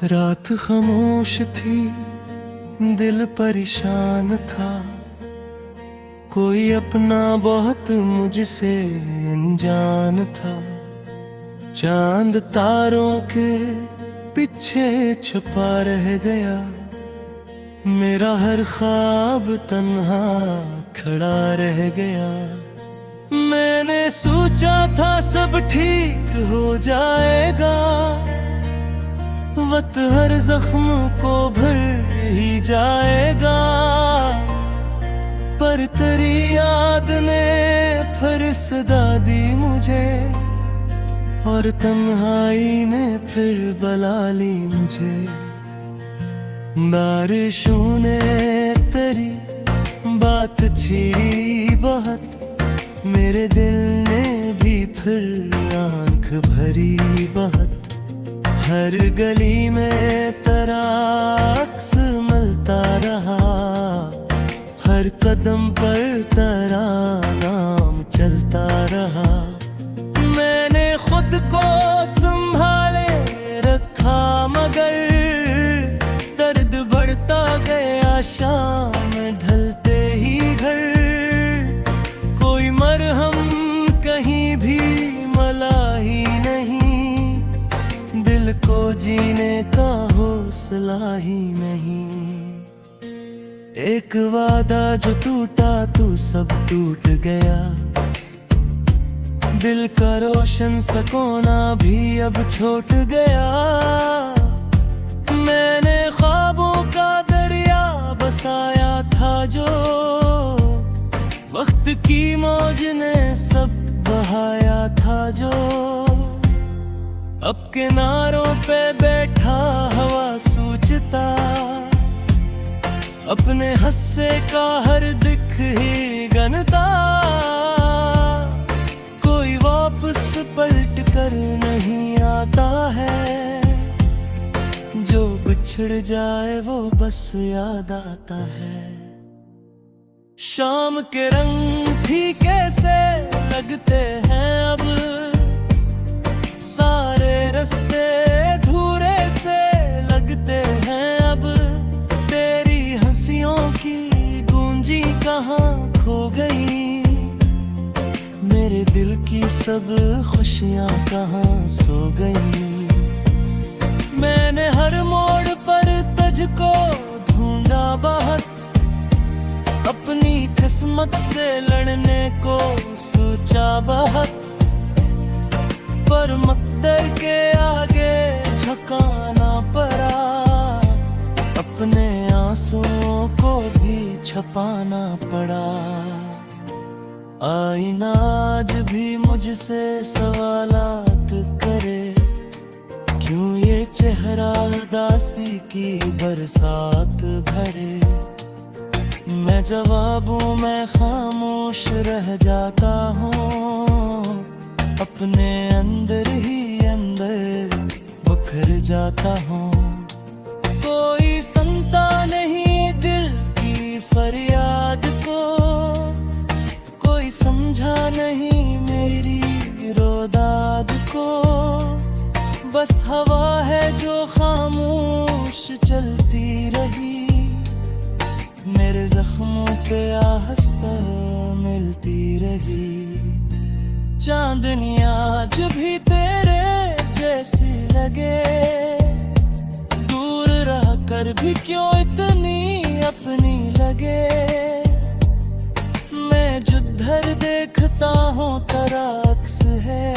रात खामोश थी, दिल परेशान था। कोई अपना बहुत मुझसे अनजान था। चांद तारों के पीछे छुपा रह गया। मेरा हर ख्वाब तन्हा खड़ा रह गया। मैंने सोचा था सब ठीक हो जाएगा, वक्त हर जख्म को भर ही जाएगा। पर तेरी याद ने फिर सदा दी मुझे, और तन्हाई ने फिर बला ली मुझे। बारिशों ने तेरी बात छेड़ी बहुत, मेरे दिल ने भी फिर आंख भरी बहुत। हर गली में तेरा अक्स मिलता रहा, हर कदम पर तेरा नाम चलता रहा। मैंने खुद को संभाले रखा, मगर दर्द बढ़ता गया शाम ढलते ही घर। कोई मरहम कहीं भी मला ही नहीं, दिल को जीने का हौसला ही नहीं। एक वादा जो टूटा तू सब टूट गया, दिल का रोशन सकोना भी अब छोट गया। मैंने ख्वाबों का दरिया बसाया था जो, वक्त की मौज ने सब बहाया था जो। अब किनारों पे बैठा हवा सोचता, अपने हस्से का हर दिख ही गनता। कोई वापस पलट कर नहीं आता है, जो बिछड़ जाए वो बस याद आता है। शाम के रंग फीके से लगते हैं अब, सारे रास्ते अधूरे से लगते हैं अब। तेरी हंसियों की गूंजी कहाँ खो गई, मेरे दिल की सब खुशियाँ कहाँ सो गई। मैंने हर मोड़ पर तुझको ढूंढा बहुत, अपनी किस्मत से लड़ने को सोचा बहुत। पर मकदर के आगे झुकाना पड़ा, अपने आंसुओं को भी छुपाना पड़ा। आईना आज भी मुझसे सवालात करे, क्यों ये चेहरा उदासी की बरसात भरे। मैं जवाबों में खामोश रह जाता हूँ, अपने अंदर ही अंदर बिखर जाता हूँ। कोई सुनता नहीं दिल की फरियाद को, कोई समझा नहीं मेरी रोदाद को। बस हवा है जो खामोश चलती रही, मेरे जख्मों पे आहिस्ता मिलती रही। चांदनी आज भी तेरे जैसी लगे, दूर रह कर भी क्यों इतनी अपनी लगे। मैं जिधर देखता हूँ तेरा अक्स है,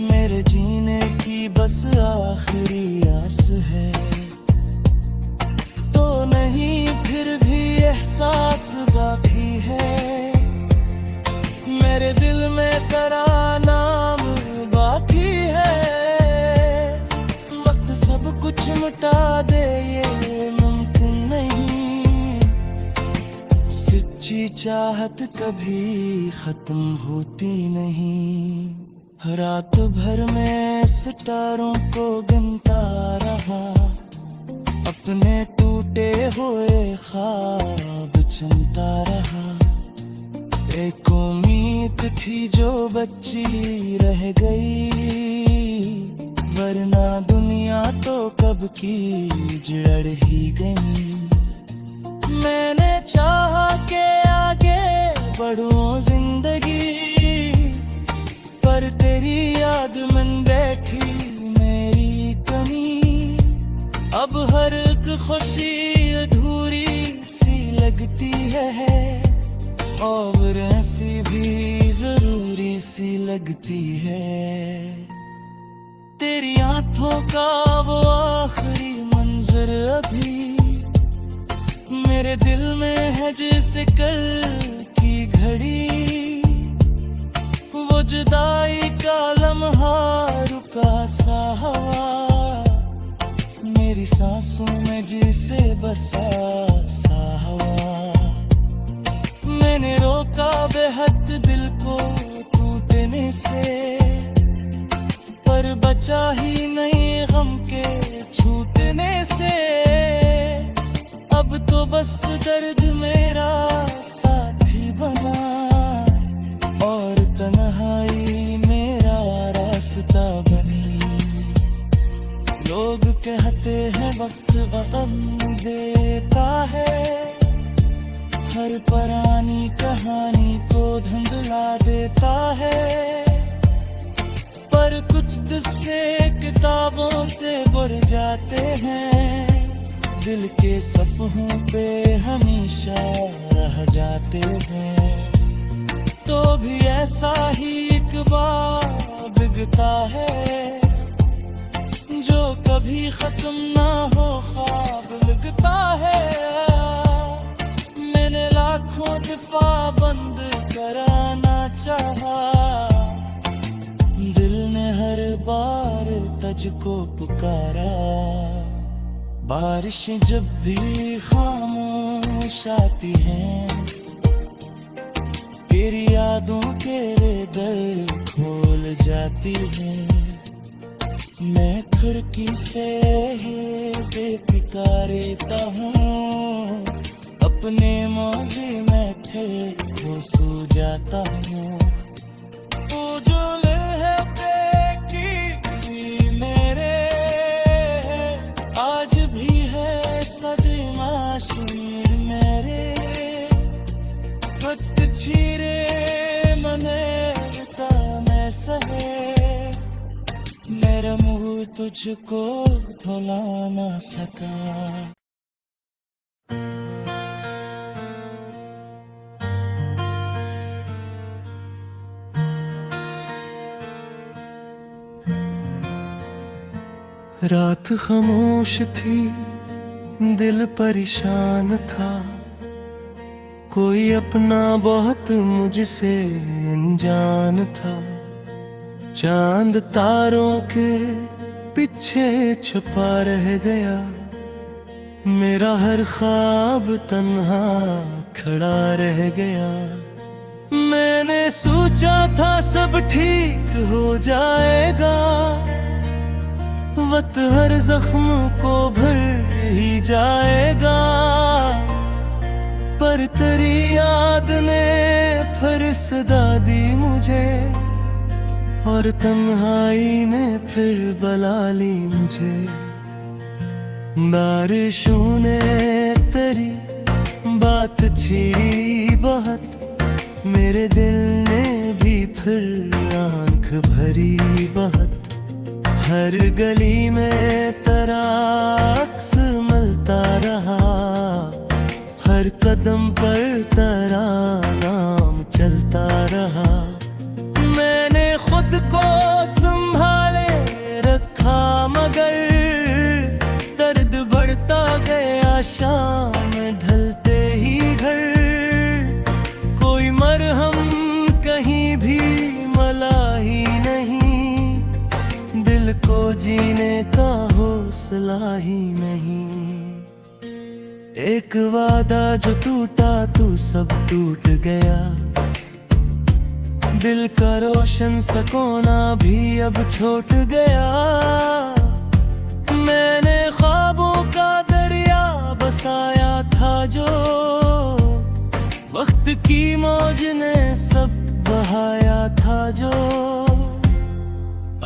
मेरे जीने की बस आखिरी आस है। तो नहीं फिर भी एहसास बाकी है, मेरे दिल में तेरा नाम बाकी है। वक्त सब कुछ मिटा दे ये मुमकिन नहीं, सच्ची चाहत कभी खत्म होती नहीं। रात भर में सितारों को गिनता रहा, अपने टूटे हुए ख्वाब चुनता रहा। एक उम्मीद थी जो बच्ची रह गई, वरना दुनिया तो कब की जड़ ही गई। मैंने चाहा के आगे बढ़ूं जिंदगी, पर तेरी याद मन बैठी मेरी कमी। अब हर एक खुशी अधूरी सी लगती है, और ऐसी भी जरूरी सी लगती है। तेरी आंखों का वो आखिरी मंजर अभी मेरे दिल में है, जैसे कल की घड़ी। वो जुदाई का लम्हा रुका सा हवा मेरी सांसों में जिसे बसा सा हवा। मैंने रोका बेहद दिल को टूटने से, पर बचा ही नहीं गम के छूटने से। अब तो बस दर्द मेरा साथी बना, और तन्हाई मेरा रास्ता बनी। लोग कहते हैं वक्त गम देता है, हर पुरानी कहानी को धुंधला देता है। पर कुछ किस्से किताबों से बुर जाते हैं, दिल के सफ़हों पे हमेशा रह जाते हैं। तो भी ऐसा ही एक बार बिगता है, जो कभी खत्म ना हो ख्वाब लगता है। मैंने लाखों दफा बंद कराना चाहा, दिल ने हर बार तुझको पुकारा। बारिशें जब भी खामोश आती हैं, तेरी यादों के दर खोल जाती हैं। मैं खिड़की से ही बेफिक्र हूँ, अपने मौजे में फिर खो सो जाता हूँ। छीरे मने मैं सहे, मेरा मुँह तुझको भुला ना सका। रात खामोश थी, दिल परेशान था। कोई अपना बहुत मुझसे अनजान था। चांद तारों के पीछे छुपा रह गया, मेरा हर ख्वाब तन्हा खड़ा रह गया। मैंने सोचा था सब ठीक हो जाएगा, वक्त हर जख्म को भर ही जाएगा। पर तेरी याद ने फिर सदा दी मुझे, और तन्हाई ने फिर बुला ली मुझे। बारिशों ने तेरी बात छेड़ी बहुत, मेरे दिल ने भी फिर आंख भरी बहुत। हर गली में तेरा अक्स मिलता रहा, हर कदम पर तेरा नाम चलता रहा। मैंने खुद को संभाले रखा, मगर दर्द बढ़ता गया शाम ढलते ही घर। कोई मरहम कहीं भी मला ही नहीं, दिल को जीने का हौसला ही नहीं। एक वादा जो टूटा तू सब टूट गया, दिल का रोशन सकोना भी अब छोट गया। मैंने ख्वाबों का दरिया बसाया था जो, वक्त की मौज ने सब बहाया था जो।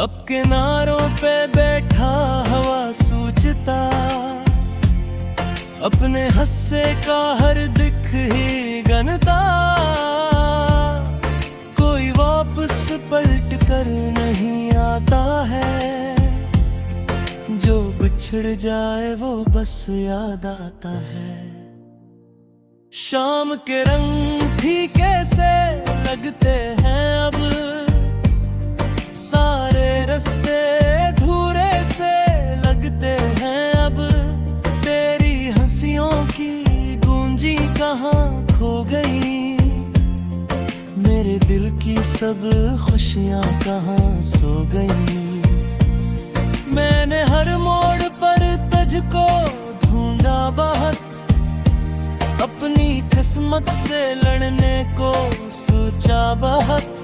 अब किनारों पे बैठा हवा सूझता, अपने हस्से का हर दिख ही गनता। कोई वापस पलट कर नहीं आता है, जो बिछड़ जाए वो बस याद आता है। शाम के रंग फीके से लगते हैं अब, सारे रास्ते अधूरे से लगते हैं अब। तेरी हंसियों की गूंजी कहाँ खो गई, मेरे दिल की सब खुशियाँ कहाँ सो गई। मैंने हर मोड़ पर तुझको ढूंढा बहुत, अपनी किस्मत से लड़ने को सोचा बहुत,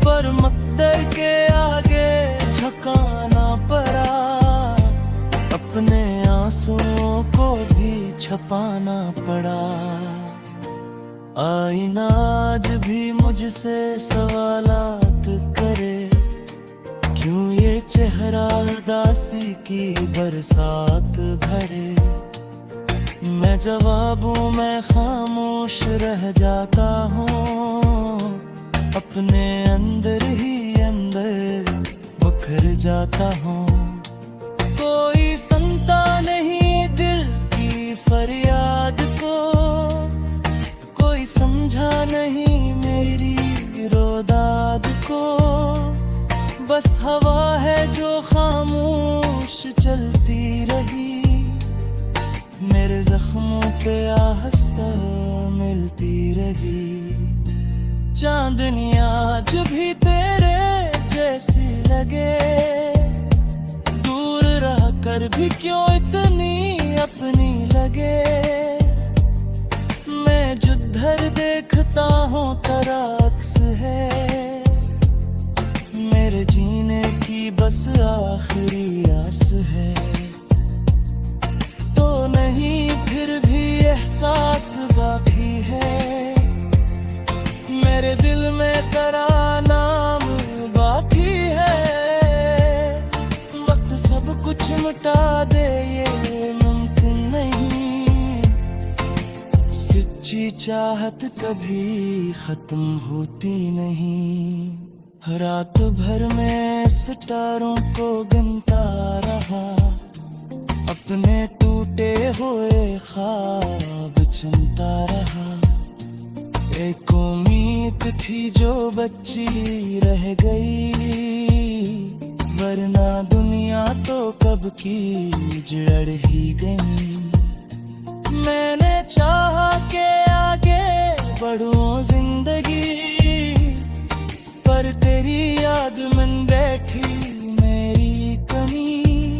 पर मकदर के आगे झुकाना पड़ा, अपने आंसुओं को भी छुपाना पड़ा। आईना आज भी मुझसे सवालात करे, क्यों ये चेहरा उदासी की बरसात भरे। मैं जवाबों में खामोश रह जाता हूँ, अपने अंदर ही अंदर बिखर जाता हूँ। कोई सुनता नहीं दिल की फरियाद को, कोई समझा नहीं मेरी रोदाद को। बस हवा है जो खामोश चलती रही, मेरे जख्मों पे आहिस्ता मिलती रही। चांदनी आज भी तेरे जैसी लगे, दूर रह कर भी क्यों इतनी अपनी लगे। मैं जिधर देखता हूँ तेरा अक्स है, मेरे जीने की बस आखिरी आस है। तो नहीं फिर भी एहसास बाकी है, मेरे दिल में तेरा नाम बाकी है। वक्त सब कुछ मिटा दे ये मुमकिन नहीं, सच्ची चाहत कभी खत्म होती नहीं। रात भर में सितारों को गिनता रहा, अपने टूटे हुए ख्वाब चुनता रहा। एक उम्मीद थी जो बच्ची रह गई, वरना दुनिया तो कब की जड़ ही गई। मैंने चाहा के आगे बढ़ूं जिंदगी, पर तेरी याद मन बैठी मेरी कमी।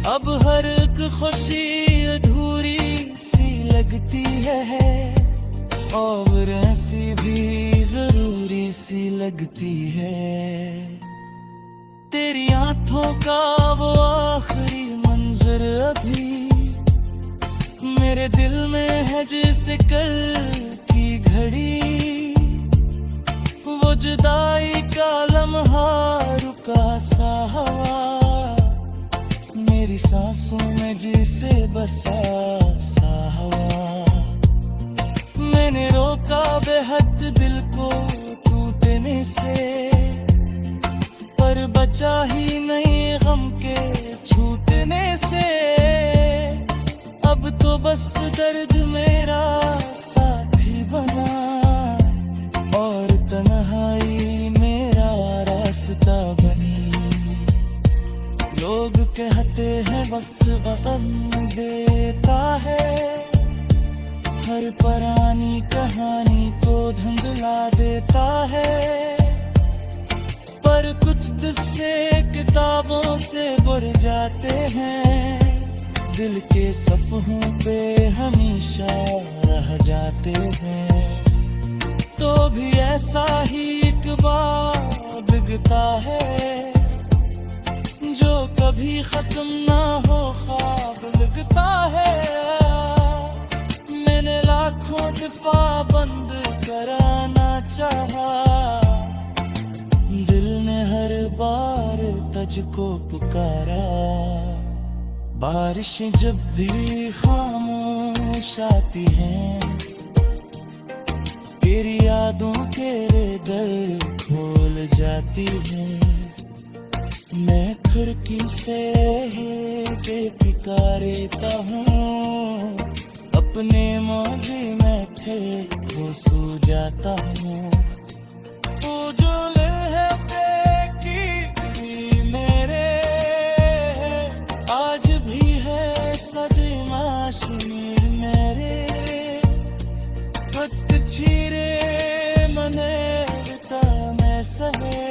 अब हर एक खुशी अधूरी सी लगती है, और ऐसी भी जरूरी सी लगती है। तेरी आंखों का वो आखिरी मंजर अभी मेरे दिल में है, जैसे कल की घड़ी। वो जुदाई का लम्हा रुका सा हवा, मेरी सांसों में जिसे बसा सा हवा। मैंने रोका बेहद दिल को टूटने से, पर बचा ही नहीं गम के छूटने से। अब तो बस दर्द मेरा साथी बना, और तन्हाई मेरा रास्ता बनी। लोग कहते हैं वक्त वतन देता है, हर पुरानी कहानी को धुंधला देता है। पर कुछ किस्से किताबों से बुर जाते हैं, दिल के सफ़हों पे हमेशा रह जाते हैं। तो भी ऐसा ही एक बार बिगता है, जो कभी खत्म ना हो ख्वाब लगता है। मैंने लाखों दफा बंद कराना चाहा, दिल ने हर बार तुझको पुकारा। बारिशें जब भी खामोश आती हैं, तेरी यादों के दर खोल जाती है। मैं खिड़की से बेफिक्र हूँ, अपने मौजे में फिर वो सो जाता हूँ। वो जो लहते की मेरे आज भी है सजे माशूर मेरे। वक्त छीरे मने बिता मैं सहे,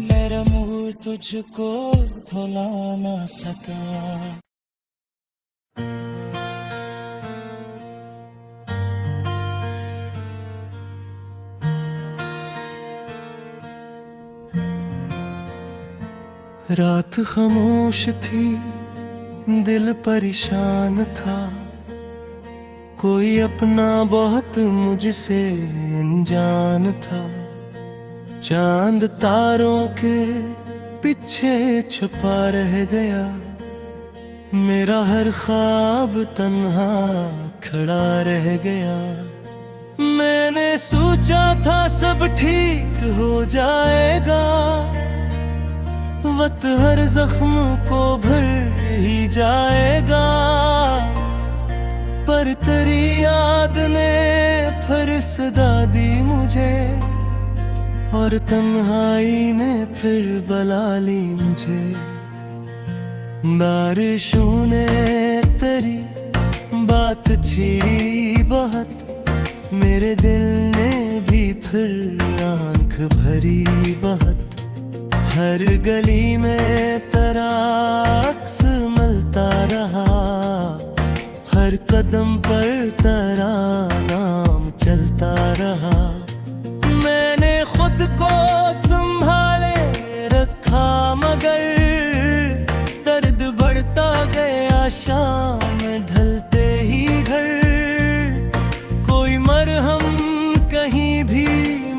मेरा मुँह तुझको धुला ना सका। रात खामोश थी, दिल परेशान था, कोई अपना बहुत मुझसे अनजान था। चांद तारों के पीछे छुपा रह गया, मेरा हर ख्वाब तन्हा खड़ा रह गया। मैंने सोचा था सब ठीक हो जाएगा, वक्त हर जख्म को भर ही जाएगा। पर तेरी याद ने फिर सदा दी मुझे, और तन्हाई ने फिर बुला ली मुझे। बारिशों ने तेरी बात छेड़ी बहुत, मेरे दिल ने भी फिर आंख भरी बहुत। हर गली में तेरा अक्स मिलता रहा, हर कदम पर तेरा नाम चलता रहा। मैंने खुद को संभाले रखा, मगर दर्द बढ़ता गया शाम ढलते ही घर। कोई मरहम कहीं भी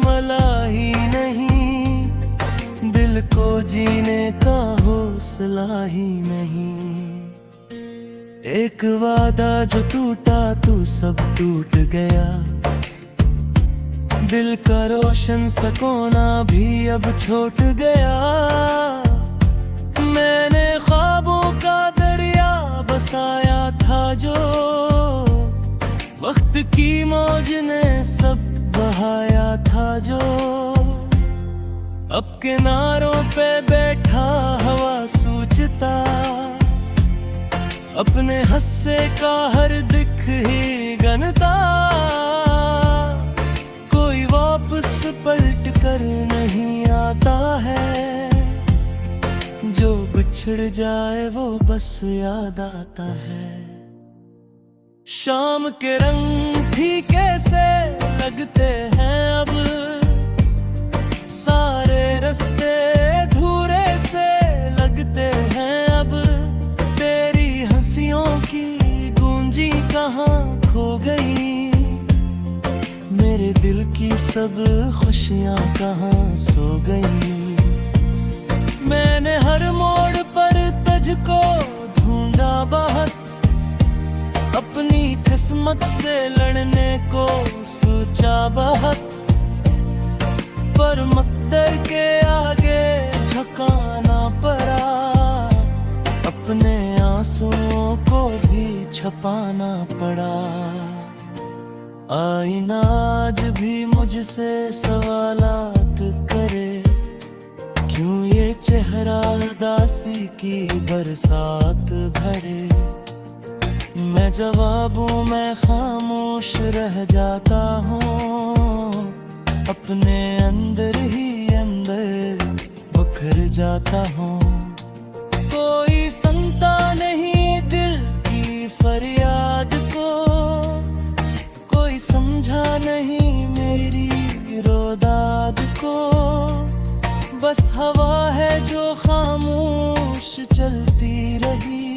मला ही नहीं, दिल को जीने का हौसला ही नहीं। एक वादा जो टूटा तू सब टूट गया, दिल का रोशन सकोना भी अब छोट गया। मैंने ख्वाबों का दरिया बसाया था जो, वक्त की मौज ने सब बहाया था जो। अब किनारों पे बैठा हवा सूझता, अपने हस्से का हर दिख ही गनता। कोई वापस पलट कर नहीं आता है, जो बिछड़ जाए वो बस याद आता है। शाम के रंग फीके से लगते हैं अब, सारे रास्ते धूरे से लगते हैं अब। तेरी हंसियों की गूंजी कहाँ खो गई, मेरे दिल की सब खुशियाँ कहाँ सो गई। मैंने हर मोड़ पर तुझको ढूंढा बहुत, अपनी किस्मत से लड़ने को सोचा बहुत। पर मकदर के आगे झुकाना पड़ा, अपने आंसुओं को भी छुपाना पड़ा। आईना आज भी मुझसे सवालात करे, क्यों ये चेहरा उदासी की बरसात भरे। मैं जवाबों में खामोश रह जाता हूँ, अपने अंदर ही अंदर बिखर जाता हूँ। कोई सुनता नहीं दिल की फरियाद को, कोई समझा नहीं मेरी रोदाद को। बस हवा है जो खामोश चलती रही,